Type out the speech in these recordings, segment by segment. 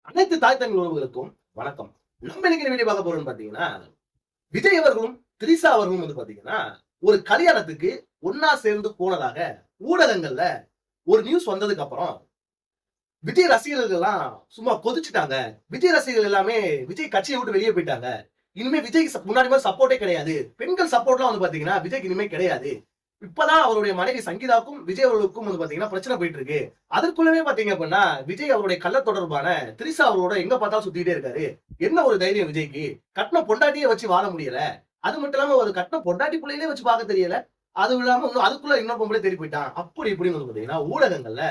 அனைத்து தாய் தமிழ் உறவுகளுக்கும் வணக்கம். நம்ம இன்னைக்கு வீடியோ பார்க்க போறோம்னு பாத்தீங்கன்னா, விஜய் அவர்களும் திரிஷா அவர்களும் வந்து பாத்தீங்கன்னா ஒரு கல்யாணத்துக்கு ஒன்னா சேர்ந்து போனதாக ஊடகங்கள்ல ஒரு நியூஸ் வந்ததுக்கு அப்புறம் விஜய் ரசிகர்கள் எல்லாம் சும்மா கொதிச்சுட்டாங்க. விஜய் ரசிகர்கள் எல்லாமே விஜய் கட்சியை விட்டு வெளியே போயிட்டாங்க. இனிமே விஜய்க்கு முன்னாடி மாதிரி சப்போர்ட்டே கிடையாது. பெண்கள் சப்போர்ட்லாம் வந்து பாத்தீங்கன்னா விஜய்க்கு இனிமே கிடையாது. இப்பதான் அவருடைய மனைவி சங்கீதாவுக்கும் விஜய் அவர்களுக்கும் வந்து பாத்தீங்கன்னா பிரச்சனை போயிட்டு இருக்கு. அதற்குள்ளவே பாத்தீங்க அப்படின்னா விஜய் அவருடைய கள்ள தொடர்பான திரிஷா அவரோட எங்க பார்த்தாலும் சுத்திட்டே இருக்காரு. என்ன ஒரு தைரியம் விஜய்க்கு? கட்டின பொண்டாட்டியே வச்சு வாழ முடியல. அது மட்டும் இல்லாம ஒரு கட்டின பொண்டாட்டி பிள்ளையிலே வச்சு பார்க்க தெரியல. அது இல்லாம இன்னும் அதுக்குள்ள இன்னொரு பொம்பளை தேடி போயிட்டான். அப்படி இப்படின்னு வந்து பாத்தீங்கன்னா ஊடகங்கள்ல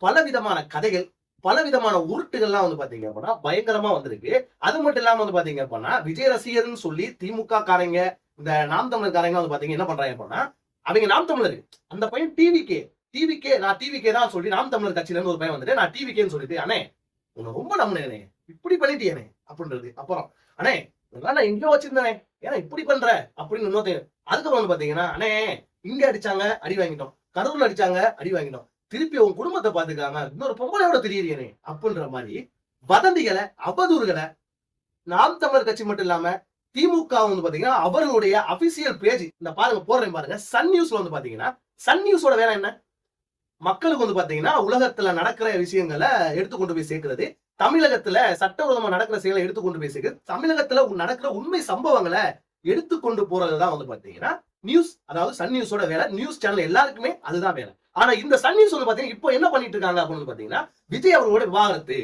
பலவிதமான கதைகள், பலவிதமான உருட்டுகள்லாம் வந்து பாத்தீங்க அப்படின்னா பயங்கரமா வந்திருக்கு. அது மட்டும் இல்லாம வந்து பாத்தீங்க அப்படின்னா விஜய் ரசிகர்னு சொல்லி திமுக காரங்க, இந்த நாம் தமிழர் காரங்க வந்து பாத்தீங்க என்ன பண்றாங்க அப்படின்னா, அவங்க நாம் தமிழர் அந்த பையன் டிவிக்கே நான் டிவிக்கே தான் சொல்லி நாம் தமிழர் கட்சியில இருந்து ஒரு பையன் வந்துட்டு நான் டிவிக்கேன்னு சொல்லிட்டு, அண்ணே உன்னை ரொம்ப நம்பினேனே, இப்படி பண்ணிட்டியானே அப்படின்றது. அப்புறம் அண்ணே நான் எங்கேயோ வச்சிருந்தேனே, ஏன்னா இப்படி பண்ற அப்படின்னு இன்னொரு. அதுக்கப்புறம் வந்து பாத்தீங்கன்னா, அண்ணே இங்க அடிச்சாங்க அடி வாங்கிட்டோம், கரூர்ல அடிச்சாங்க அடி வாங்கிட்டோம், திருப்பி உன் குடும்பத்தை பாத்துக்காம இன்னொரு பொம்பளையோட தெரியறியனே அப்படின்ற மாதிரி வதந்திகளை, அவதூறுகளை நாம் தமிழர் கட்சி மட்டும் இல்லாம திமுக வந்து பாத்தீங்கன்னா அவர்களுடைய அபிஷியல் பேஜ் இந்த பாருங்க போடுறேன் பாருங்க, சன் நியூஸ்ல வந்து பாத்தீங்கன்னா, சன் நியூஸோட வேலை என்ன? மக்களுக்கு வந்து பாத்தீங்கன்னா உலகத்துல நடக்கிற விஷயங்களை எடுத்துக்கொண்டு போய் சேர்க்கிறது, தமிழகத்துல சட்டவிரோதமா நடக்கிற செயலை எடுத்துக்கொண்டு போய் சேர்க்கிறது, தமிழகத்துல நடக்கிற உண்மை சம்பவங்களை எடுத்துக்கொண்டு போறதுதான் வந்து பாத்தீங்கன்னா நியூஸ். அதாவது சன் நியூஸோட வேலை. நியூஸ் சேனல் எல்லாருக்குமே அதுதான் வேலை. ஆனா இந்த சன் நியூஸ் வந்து பாத்தீங்கன்னா இப்போ என்ன பண்ணிட்டு இருக்காங்க அப்படின்னு பாத்தீங்கன்னா, விஜய் அவர்களோட விவாகரத்து.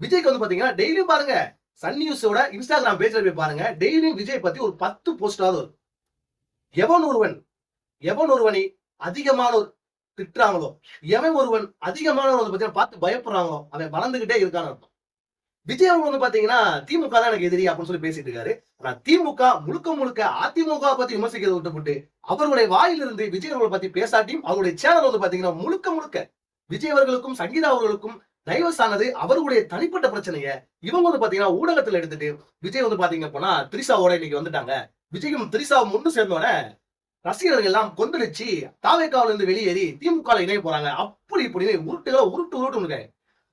விஜய்க்கு வந்து பாத்தீங்கன்னா டெய்லியும் பாருங்க சன் நியூஸோட இன்ஸ்டாகிராம் பேஜ்ல போய் பாருங்க, டெய்லியும் விஜய் பத்தி ஒரு 10 போஸ்டாவது வரும். எவன் ஒருவனை அதிகமானோர் திட்டுறாங்களோ, எவன் ஒருவன் அதிகமானவர் வந்து பாத்தீங்கன்னா பார்த்து பயப்படுறாங்களோ அவன் வளர்ந்துகிட்டே இருக்கான்னு அர்த்தம். விஜய் அவங்க வந்து பாத்தீங்கன்னா திமுக தான் எனக்கு எதிரி அப்படின்னு சொல்லி பேசிட்டு இருக்காரு. ஆனா திமுக முழுக்க முழுக்க அதிமுக பத்தி விமர்சிக்கிறத விட்டுப்பட்டு அவர்களுடைய வாயிலிருந்து விஜய் அவர்களை பத்தி பேசாட்டியும் அவருடைய சேனல் வந்து பாத்தீங்கன்னா முழுக்க முழுக்க விஜய் அவர்களுக்கும் சங்கீதா அவர்களுக்கும் டைவர்ஸ் ஆனது அவர்களுடைய தனிப்பட்ட பிரச்சனைய இவங்க வந்து பாத்தீங்கன்னா ஊடகத்துல எடுத்துட்டு விஜய் வந்து பாத்தீங்க போனா திரிஷாவோட இன்னைக்கு வந்துட்டாங்க. விஜயும் திரிஷாவும் முன்னு சேர்ந்தோட ரசிகர்கள் எல்லாம் கொந்தளிச்சு தாவேக்காவில இருந்து வெளியேறி திமுக இணைய போறாங்க. அப்படி இப்படின்னு உருட்டு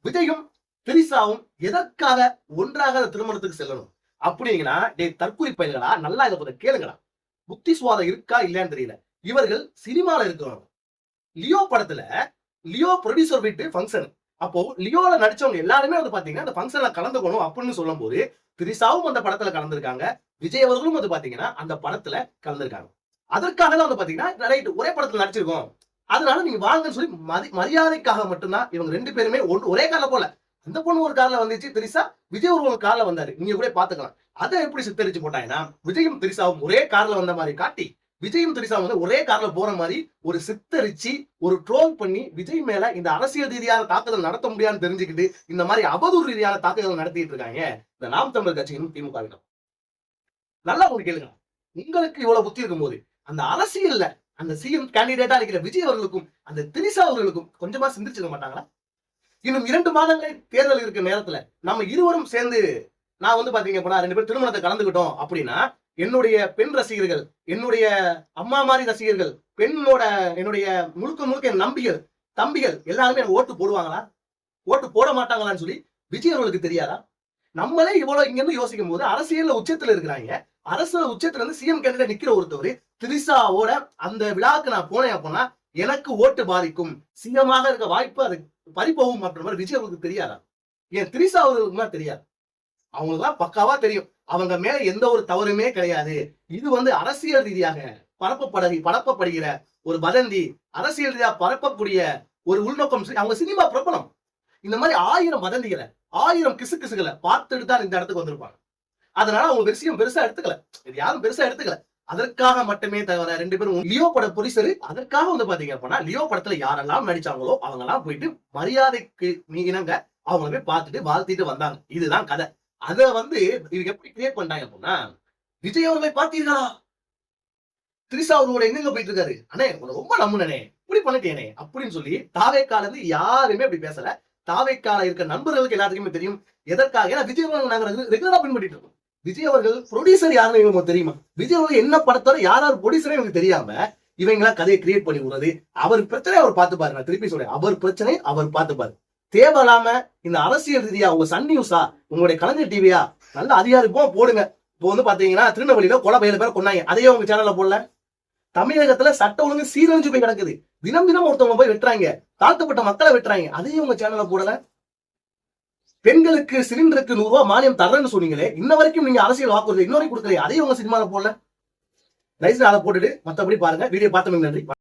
விஜயும் திரிஷாவும் எதற்காக ஒன்றாக திருமணத்துக்கு செல்லணும் அப்படிங்கன்னா, தற்கொலை பயிர்களா நல்லா இதை கொஞ்சம் கேளுங்களா. புத்தி சுவாதம் இருக்கா இல்லையான்னு தெரியல. இவர்கள் சினிமால இருக்கிறவங்க. லியோ படத்துல லியோ ப்ரொடியூசர் வீட்டு ஃபங்க்ஷன் அப்போ லியோல நடிச்சவங்க எல்லாருமே வந்து பாத்தீங்கன்னா அந்த ஃபங்க்ஷன்ல கலந்துக்கணும் அப்படின்னு சொல்லும் போது திரிஷாவும் அந்த படத்துல கலந்துருக்காங்க, விஜய் அவர்களும் வந்து பாத்தீங்கன்னா அந்த படத்துல கலந்துருக்காங்க. அதற்காக தான் வந்து பாத்தீங்கன்னா ரைட் ஒரே படத்துல நடிச்சிருக்கோம், அதனால நீங்க வாங்கன்னு சொல்லி மரியாதைக்காக மட்டும்தான் இவங்க ரெண்டு பேருமே ஒரே கால போல. அந்த பொண்ணு ஒரு கார்ல வந்துச்சு, திரிஷா விஜய் ஒரு கார்ல வந்தாரு. நீங்க கூட பாத்துக்கலாம். அதை எப்படி சித்தரிச்சு போட்டாங்கன்னா, விஜயும் திரிஷாவும் ஒரே கார்ல வந்த மாதிரி காட்டி விஜயும் திரிஷாவும் வந்து ஒரே கார்ல போற மாதிரி ஒரு சித்தரிச்சு ஒரு ட்ரோல் பண்ணி விஜய் மேல இந்த அரசியல் ரீதியான தாக்குதல் நடத்த முடியாதுன்னு தெரிஞ்சுக்கிட்டு இந்த மாதிரி அவதூறு ரீதியான தாக்குதல் நடத்திட்டு இருக்காங்க இந்த நாம் தமிழர் கட்சியும் திமுக. நல்லா உங்களுக்கு கேளுங்க. உங்களுக்கு இவ்வளவு புத்தி இருக்கும் போது அந்த அரசியல்ல அந்த சிஎம் கேண்டிடேட்டா இருக்கிற விஜய் அவர்களுக்கும் அந்த திரிஷா அவர்களுக்கும் கொஞ்சமா சிந்திச்சிருக்க மாட்டாங்களா? இன்னும் 2 மாதங்கள் தேர்தல் இருக்கிற நேரத்துல நம்ம இருவரும் சேர்ந்து நான் வந்து பாத்தீங்க அப்படின்னா 2 பேரும் திருமணத்தை கலந்துக்கிட்டோம் அப்படின்னா என்னுடைய பெண் ரசிகர்கள், என்னுடைய அம்மா மாதிரி ரசிகர்கள், என்னுடைய முழுக்க முழுக்க என் நம்பிகள் தம்பிகள் எல்லாருமே எனக்கு ஓட்டு போடுவாங்களா, ஓட்டு போட மாட்டாங்களான்னு சொல்லி விஜய் அவர்களுக்கு தெரியாதா? நம்மளே இவ்வளவு இங்க இருந்து யோசிக்கும் போது அரசியல்ல உச்சத்துல இருக்கிறாங்க. அரசியல் உச்சத்துல இருந்து சிஎம் கேண்டிடேட் நிக்கிற ஒருத்தவர் திரிஷாவோட அந்த விழாவுக்கு நான் போனேன் அப்படின்னா எனக்கு ஓட்டு பாதிக்கும், சிஎமாக இருக்க வாய்ப்பு அது பறிப்போகும் அப்படின்ற மாதிரி விஜய் அவர்களுக்கு தெரியாதா? ஏன் திரிஷா அவர்களுக்கு தெரியாது? அவங்களுக்குலாம் பக்காவா தெரியும் அவங்க மேல எந்த ஒரு தவறுமே கிடையாது. இது வந்து அரசியல் ரீதியாக பரப்பப்படுகிற ஒரு வதந்தி, அரசியல் ரீதியாக பரப்பக்கூடிய ஒரு உள்நோக்கம். அவங்க சினிமா பிரபலம். இந்த மாதிரி 1000 வதந்திகளை 1000 கிசுகளை பார்த்துட்டு தான் இந்த இடத்துக்கு வந்திருப்பாங்க. அதனால அவங்க விஷயம் பெருசா எடுத்துக்கல, இது யாரும் பெருசா எடுத்துக்கல. அதற்காக மட்டுமே தவிர 2 பேரும் லியோ பட ப்ரொடியூசர். அதற்காக வந்து பாத்தீங்க அப்படின்னா லியோ படத்துல யாரெல்லாம் நடிச்சாங்களோ அவங்க எல்லாம் போயிட்டு மரியாதைக்கு இணங்க அவங்கள போய் பார்த்துட்டு வாழ்த்திட்டு வந்தாங்க. இதுதான் கதை. அத வந்து இவங்க எப்படி கிரியேட் பண்ணாங்க அப்படின்னா, விஜய் அவர்களை பார்த்தீர்களா, திரிஷா அவர்களோட எங்க போயிட்டு இருக்காரு, அண்ணே உன்னை ரொம்ப நம்புனே, இப்படி பண்ணிட்டேனே அப்படின்னு சொல்லி தாவேக்கால இருந்து யாருமே அப்படி பேசல. தாவேக்கால இருக்க நண்பர்களுக்கு எல்லாத்துக்குமே தெரியும் எதற்காக. ஏன்னா விஜய் அவர்கள் நாங்க ரெகுலரா பின்பற்றிட்டு இருக்கோம். விஜய் அவர்கள் ப்ரொடியூசர் யாருன்னு இவங்களுக்கு தெரியுமா? விஜய் அவர்கள் என்ன படத்தோட யாராவது ப்ரொடியூசரே இவங்களுக்கு தெரியாம இவங்களா கதையை கிரியேட் பண்ணி விடுறது. அவர் பிரச்சனை அவர் பார்த்துப்பாரு. நான் திருப்பி சொல்றேன், அவர் பிரச்சனை அவர் பார்த்துப்பாரு. தேவையில்லாம இந்த அரசியல் ரீதியா உங்க சன் நியூஸா உங்களுடைய கலைஞர் டிவியா நல்ல அதிகாரிப்போ போடுங்க. இப்போ வந்து பாத்தீங்கன்னா திருநெல்வேலியில கொலை 7 பேரை கொண்டாங்க, அதையே உங்க சேனல்ல போடல. தமிழகத்துல சட்ட ஒழுங்கு சீரழிஞ்சு போய் கிடக்குது, தினம் தினம் ஒருத்தவங்க போய் வெட்டுறாங்க, தாழ்த்தப்பட்ட மக்களை வெட்டுறாங்க, அதையும் உங்க சேனல்ல போடல. பெண்களுக்கு சிலிண்டருக்கு 100 ரூபாய் மானியம் தர்றேன்னு சொன்னீங்களே, இன்ன வரைக்கும் நீங்க அரசியல் வாக்குறுதி இன்னொரு கொடுக்கல, அதையும் உங்க சினிமால போடல. லைசன்ஸ் அதை போட்டுட்டு மத்தபடி பாருங்க. வீடியோ பார்த்தவங்க நன்றி.